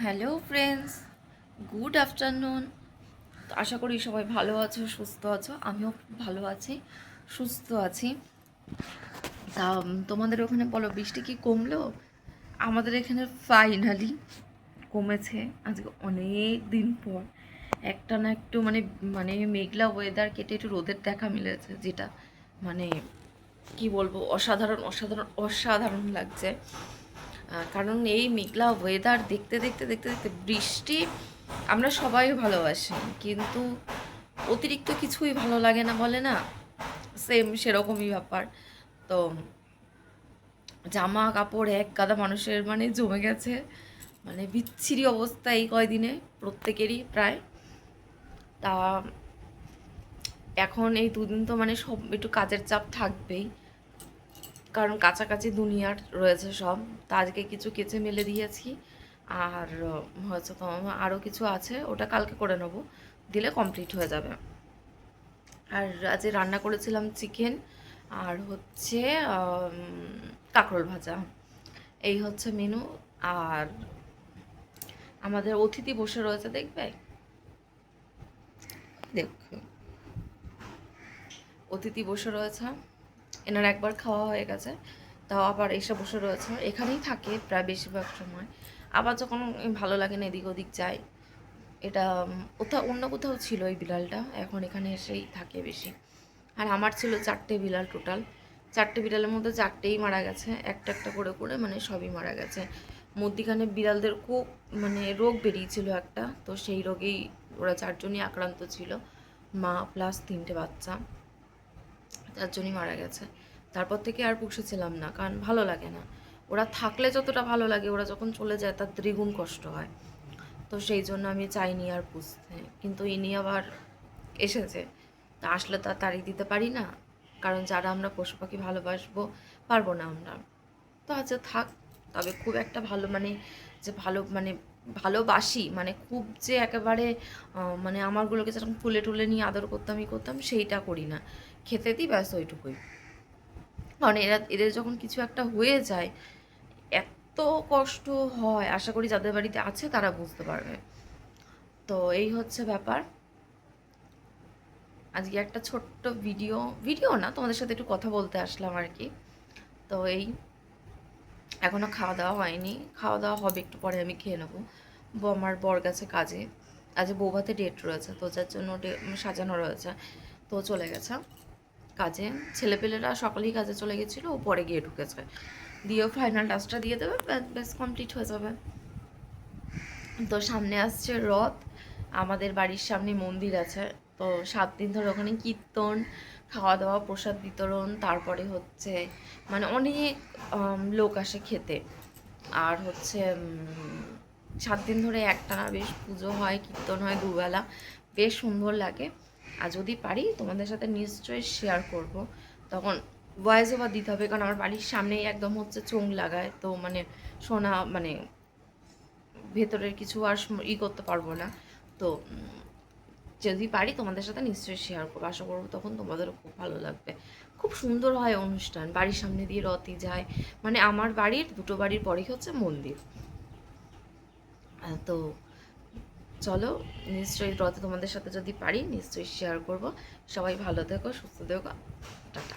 Hello friends, good afternoon. তো আশা করি সবাই ভালো আছো, সুস্থ আছো। আমিও খুব ভালো আছি, সুস্থ আছি। তা তোমাদের ওখানে বলো, বৃষ্টি কি কমলো? আমাদের এখানে ফাইনালি কমেছে। আজকে অনেক দিন পর একটা না একটু মানে মানে মেঘলা ওয়েদার কেটে একটু রোদের দেখা মিলেছে, যেটা মানে কি বলবো, অসাধারণ অসাধারণ অসাধারণ লাগছে। কারণ এই মেঘলা ওয়েদার দেখতে দেখতে দেখতে দেখতে বৃষ্টি আমরা সবাই ভালোবাসি, কিন্তু অতিরিক্ত কিছুই ভালো লাগে না, বলে না, সেম সেরকমই ব্যাপার। তো জামা কাপড় এক গাদা মানুষের মানে জমে গেছে, মানে বিচ্ছিরি অবস্থা এই কয়দিনে প্রত্যেকেরই প্রায়। তা এখন এই দুদিন তো মানে সব একটু কাজের চাপ থাকবেই, কারণ কাছাকাছি দুনিয়ার রয়েছে সব। তা আজকে কিছু কেচে মেলে দিয়েছি, আর হচ্ছে তো আরও কিছু আছে, ওটা কালকে করে নেব, দিলে কমপ্লিট হয়ে যাবে। আর আজকে রান্না করেছিলাম চিকেন, আর হচ্ছে কাঁকরোল ভাজা। এই হচ্ছে মেনু। আর আমাদের অতিথি বসে রয়েছে, দেখবে, দেখো, অতিথি বসে রয়েছে। এনার একবার খাওয়া হয়ে গেছে, তাও আবার এসে বসে রয়েছে। এখানেই থাকে প্রায় বেশিরভাগ সময়, আবার যখন ভালো লাগে না এদিক ওদিক যায়। এটা অন্য কোথাও ছিল এই বিড়ালটা, এখন এখানে এসেই থাকে বেশি। আর আমার ছিল 4টে বিড়াল টোটাল। 4টে বিড়ালের মধ্যে 4টেই মারা গেছে, একটা একটা করে করে, মানে সবই মারা গেছে। মধ্যিখানে বিড়ালদের খুব মানে রোগ বেরিয়েছিল একটা, তো সেই রোগেই ওরা 4জনই আক্রান্ত ছিল, মা প্লাস 3টে বাচ্চা, 4জনই মারা গেছে। তারপর থেকে আর পুষেছিলাম না, কারণ ভালো লাগে না। ওরা থাকলে যতটা ভালো লাগে, ওরা যখন চলে যায় তার দ্বিগুণ কষ্ট হয়। তো সেই জন্য আমি চাইনি আর পুষতে, কিন্তু ইনি আবার এসেছে। তা আসলে তো আর তাড়িয়ে দিতে পারি না, কারণ যারা আমরা পশু পাখি ভালোবাসবো, পারবো না আমরা। তো আচ্ছা থাক। তবে খুব একটা ভালো মানে যে ভালো মানে ভালোবাসি মানে খুব যে একেবারে মানে আমারগুলোকে যেরকম ফুলে টুলে নিয়ে আদর করতামই করতাম, সেইটা করি না। খেতে দিই ব্যাস, ওইটুকুই। কারণ এদের যখন কিছু একটা হয়ে যায়, এত কষ্ট হয়। আশা করি যাদের বাড়িতে আছে তারা বুঝতে পারবে। তো এই হচ্ছে ব্যাপার। আজকে একটা ছোট্ট ভিডিও ভিডিও না, তোমাদের সাথে একটু কথা বলতে আসলাম আর কি। তো এই এখনও খাওয়া দাওয়া হয়নি, খাওয়া দাওয়া হবে একটু পরে, আমি খেয়ে নেবো। আমার বর গেছে কাজে, আজ বৌভাতে ডেট রয়েছে, তো যার জন্য সাজানো রয়েছে, তো চলে গেছে কাজে। ছেলেপেলেরা সকালেই কাজে চলে গেছিলো, ও পরে গিয়ে ঢুকেছে, দিয়েও ফাইনাল টাচটা দিয়ে দেবে, ব্যাস কমপ্লিট হয়ে যাবে। তো সামনে আসছে রথ, আমাদের বাড়ির সামনে মন্দির আছে, তো 7 দিন ধরে ওখানে কীর্তন, খাওয়া দাওয়া, প্রসাদ বিতরণ, তারপরে হচ্ছে মানে অনেক লোক আসে খেতে। আর হচ্ছে 7 দিন ধরে একটানা বেশ পুজো হয়, কীর্তন হয় দুবেলা, বেশ সুন্দর লাগে। আর যদি পারি তোমাদের সাথে নিশ্চয়ই শেয়ার করব, তখন ভয়েস ওভার দিতে হবে, কারণ আমার বাড়ির সামনেই একদম হচ্ছে চোং লাগায়, তো মানে শোনা মানে ভেতরের কিছু আর করতে পারবো না। তো যদি পারি তোমাদের সাথে নিশ্চয়ই শেয়ার করবো, আশা করবো তখন তোমাদেরও খুব ভালো লাগবে। খুব সুন্দর হয় অনুষ্ঠান, বাড়ির সামনে দিয়ে রথই যায়, মানে আমার বাড়ির 2টো বাড়ির পরেই হচ্ছে মন্দির। তো চলো, নিশ্চয়ই রথে তোমাদের সাথে যদি পারি নিশ্চয়ই শেয়ার করব। সবাই ভালো থেকো, সুস্থ থেকো, টাটা।